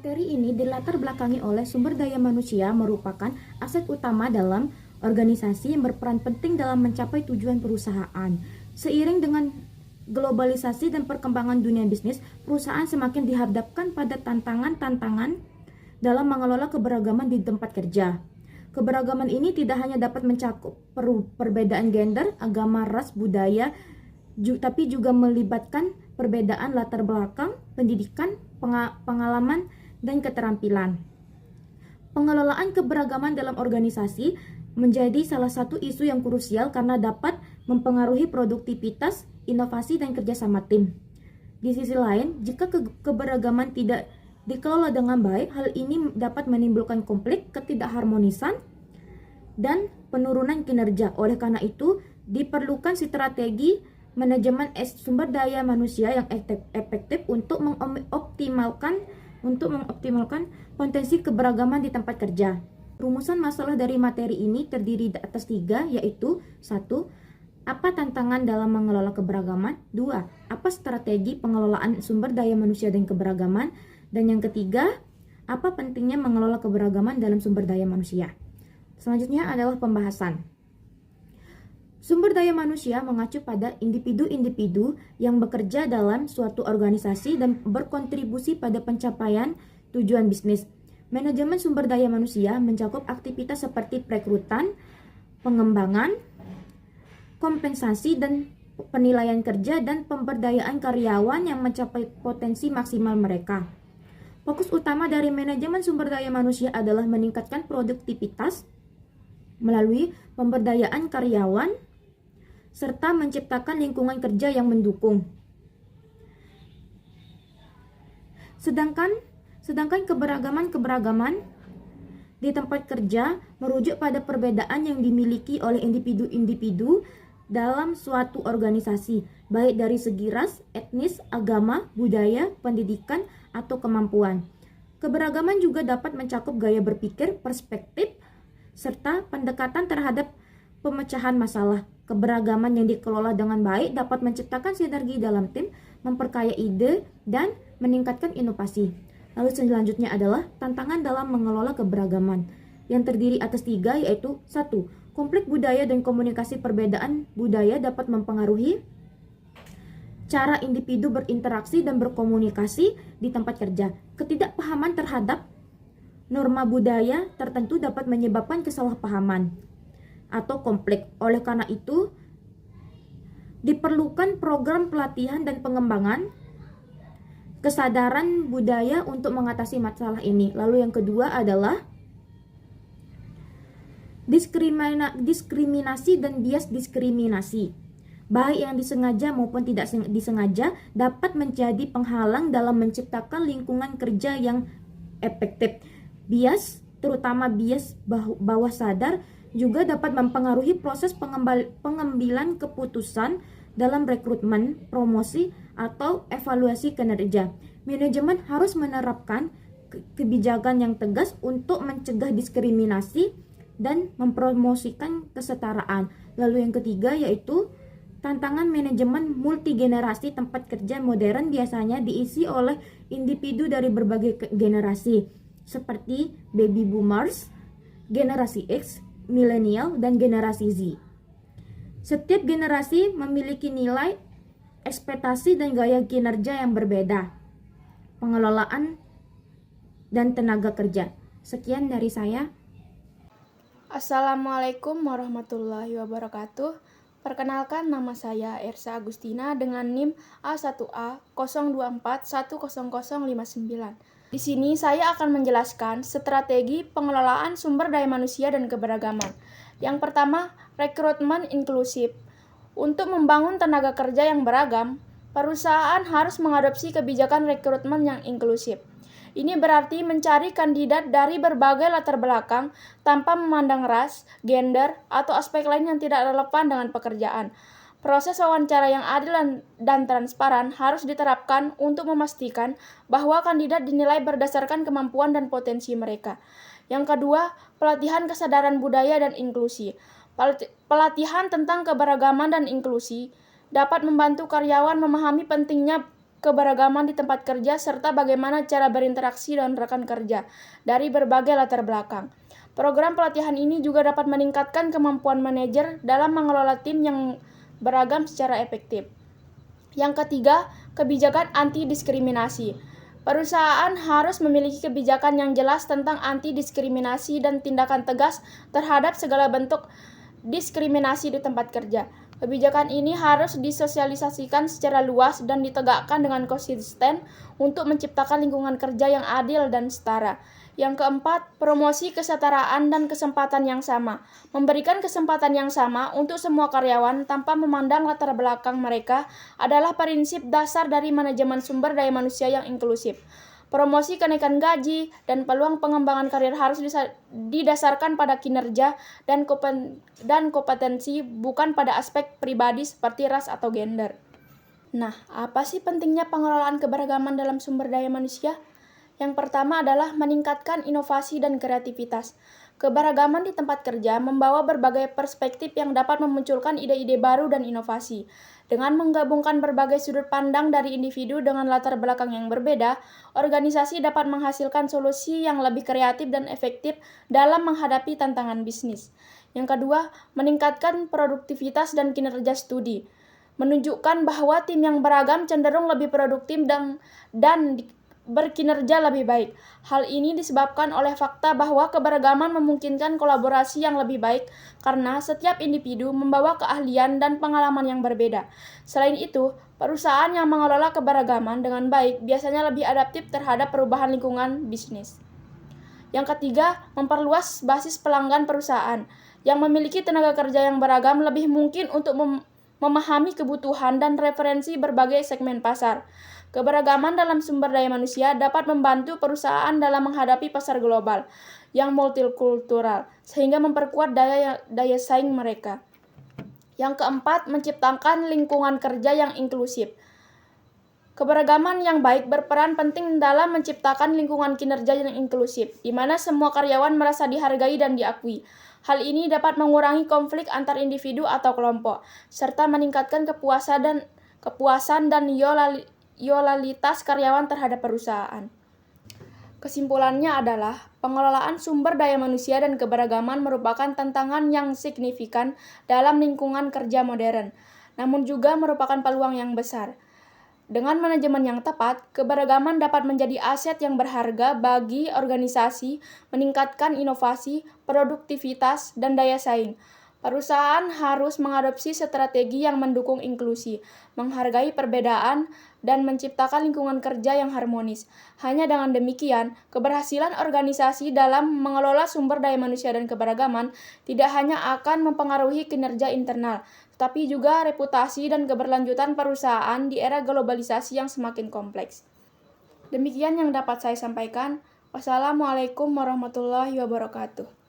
Materi ini dilatar belakangi oleh sumber daya manusia merupakan aset utama dalam organisasi yang berperan penting dalam mencapai tujuan perusahaan. Seiring dengan globalisasi dan perkembangan dunia bisnis, perusahaan semakin dihadapkan pada tantangan-tantangan dalam mengelola keberagaman di tempat kerja. Keberagaman ini tidak hanya dapat mencakup perbedaan gender, agama, ras, budaya, tapi juga melibatkan perbedaan latar belakang, pendidikan, pengalaman, dan keterampilan. Pengelolaan keberagaman dalam organisasi menjadi salah satu isu yang krusial karena dapat mempengaruhi produktivitas, inovasi, dan kerjasama tim. Di sisi lain, jika keberagaman tidak dikelola dengan baik, hal ini dapat menimbulkan konflik, ketidakharmonisan, dan penurunan kinerja. Oleh karena itu, diperlukan strategi manajemen sumber daya manusia yang efektif untuk mengoptimalkan potensi keberagaman di tempat kerja. Rumusan masalah dari materi ini terdiri atas 3, yaitu 1. Apa tantangan dalam mengelola keberagaman? 2. Apa strategi pengelolaan sumber daya manusia dan keberagaman? Dan yang ketiga, apa pentingnya mengelola keberagaman dalam sumber daya manusia? Selanjutnya adalah pembahasan. Sumber daya manusia mengacu pada individu-individu yang bekerja dalam suatu organisasi dan berkontribusi pada pencapaian tujuan bisnis. Manajemen sumber daya manusia mencakup aktivitas seperti perekrutan, pengembangan, kompensasi dan penilaian kerja, dan pemberdayaan karyawan yang mencapai potensi maksimal mereka. Fokus utama dari manajemen sumber daya manusia adalah meningkatkan produktivitas melalui pemberdayaan karyawan, serta menciptakan lingkungan kerja yang mendukung. Sedangkan keberagaman di tempat kerja merujuk pada perbedaan yang dimiliki oleh individu-individu dalam suatu organisasi, baik dari segi ras, etnis, agama, budaya, pendidikan, atau kemampuan. Keberagaman juga dapat mencakup gaya berpikir, perspektif, serta pendekatan terhadap pemecahan masalah. Keberagaman yang dikelola dengan baik dapat menciptakan sinergi dalam tim, memperkaya ide, dan meningkatkan inovasi. Lalu selanjutnya adalah tantangan dalam mengelola keberagaman yang terdiri atas 3, yaitu 1. Konflik budaya dan komunikasi. Perbedaan budaya dapat mempengaruhi cara individu berinteraksi dan berkomunikasi di tempat kerja. Ketidakpahaman terhadap norma budaya tertentu dapat menyebabkan kesalahpahaman atau konflik. Oleh karena itu, diperlukan program pelatihan dan pengembangan kesadaran budaya untuk mengatasi masalah ini. Lalu yang kedua adalah diskriminasi dan bias diskriminasi, baik yang disengaja maupun tidak disengaja, dapat menjadi penghalang dalam menciptakan lingkungan kerja yang efektif. Bias, terutama bias bawah sadar, juga dapat mempengaruhi proses pengambilan keputusan dalam rekrutmen, promosi, atau evaluasi kinerja. Manajemen harus menerapkan kebijakan yang tegas untuk mencegah diskriminasi dan mempromosikan kesetaraan. Lalu yang ketiga yaitu tantangan manajemen multigenerasi. Tempat kerja modern biasanya diisi oleh individu dari berbagai generasi seperti baby boomers, generasi X, milenial, dan generasi Z. Setiap generasi memiliki nilai, ekspektasi, dan gaya kinerja yang berbeda. Pengelolaan dan tenaga kerja. Sekian dari saya. Assalamualaikum warahmatullahi wabarakatuh. Perkenalkan, nama saya Ersa Agustina dengan NIM A1A 024100059. Di sini saya akan menjelaskan strategi pengelolaan sumber daya manusia dan keberagaman. Yang pertama, rekrutmen inklusif. Untuk membangun tenaga kerja yang beragam, perusahaan harus mengadopsi kebijakan rekrutmen yang inklusif. Ini berarti mencari kandidat dari berbagai latar belakang tanpa memandang ras, gender, atau aspek lain yang tidak relevan dengan pekerjaan. Proses wawancara yang adil dan transparan harus diterapkan untuk memastikan bahwa kandidat dinilai berdasarkan kemampuan dan potensi mereka. Yang kedua, pelatihan kesadaran budaya dan inklusi. Pelatihan tentang keberagaman dan inklusi dapat membantu karyawan memahami pentingnya keberagaman di tempat kerja serta bagaimana cara berinteraksi dengan rekan kerja dari berbagai latar belakang. Program pelatihan ini juga dapat meningkatkan kemampuan manajer dalam mengelola tim yang beragam secara efektif. Yang ketiga, kebijakan anti-diskriminasi. Perusahaan harus memiliki kebijakan yang jelas tentang anti-diskriminasi dan tindakan tegas terhadap segala bentuk diskriminasi di tempat kerja. Kebijakan ini harus disosialisasikan secara luas dan ditegakkan dengan konsisten untuk menciptakan lingkungan kerja yang adil dan setara. Yang keempat, promosi kesetaraan dan kesempatan yang sama. Memberikan kesempatan yang sama untuk semua karyawan tanpa memandang latar belakang mereka adalah prinsip dasar dari manajemen sumber daya manusia yang inklusif. Promosi kenaikan gaji dan peluang pengembangan karir harus didasarkan pada kinerja dan kompetensi, bukan pada aspek pribadi seperti ras atau gender. Nah, apa sih pentingnya pengelolaan keberagaman dalam sumber daya manusia? Yang pertama adalah meningkatkan inovasi dan kreativitas. Keberagaman di tempat kerja membawa berbagai perspektif yang dapat memunculkan ide-ide baru dan inovasi. Dengan menggabungkan berbagai sudut pandang dari individu dengan latar belakang yang berbeda, organisasi dapat menghasilkan solusi yang lebih kreatif dan efektif dalam menghadapi tantangan bisnis. Yang kedua, meningkatkan produktivitas dan kinerja studi. Menunjukkan bahwa tim yang beragam cenderung lebih produktif dan berkinerja lebih baik. Hal ini disebabkan oleh fakta bahwa keberagaman memungkinkan kolaborasi yang lebih baik karena setiap individu membawa keahlian dan pengalaman yang berbeda. Selain itu, perusahaan yang mengelola keberagaman dengan baik biasanya lebih adaptif terhadap perubahan lingkungan bisnis. Yang ketiga, memperluas basis pelanggan perusahaan. Yang memiliki tenaga kerja yang beragam lebih mungkin untuk memahami kebutuhan dan referensi berbagai segmen pasar. Keberagaman dalam sumber daya manusia dapat membantu perusahaan dalam menghadapi pasar global yang multikultural, sehingga memperkuat daya saing mereka. Yang keempat, menciptakan lingkungan kerja yang inklusif. Keberagaman yang baik berperan penting dalam menciptakan lingkungan kinerja yang inklusif, di mana semua karyawan merasa dihargai dan diakui. Hal ini dapat mengurangi konflik antar individu atau kelompok, serta meningkatkan kepuasan dan loyalitas karyawan terhadap perusahaan. Kesimpulannya adalah, pengelolaan sumber daya manusia dan keberagaman merupakan tantangan yang signifikan dalam lingkungan kerja modern, namun juga merupakan peluang yang besar. Dengan manajemen yang tepat, keberagaman dapat menjadi aset yang berharga bagi organisasi, meningkatkan inovasi, produktivitas, dan daya saing. Perusahaan harus mengadopsi strategi yang mendukung inklusi, menghargai perbedaan, dan menciptakan lingkungan kerja yang harmonis. Hanya dengan demikian, keberhasilan organisasi dalam mengelola sumber daya manusia dan keberagaman tidak hanya akan mempengaruhi kinerja internal, tetapi juga reputasi dan keberlanjutan perusahaan di era globalisasi yang semakin kompleks. Demikian yang dapat saya sampaikan. Wassalamualaikum warahmatullahi wabarakatuh.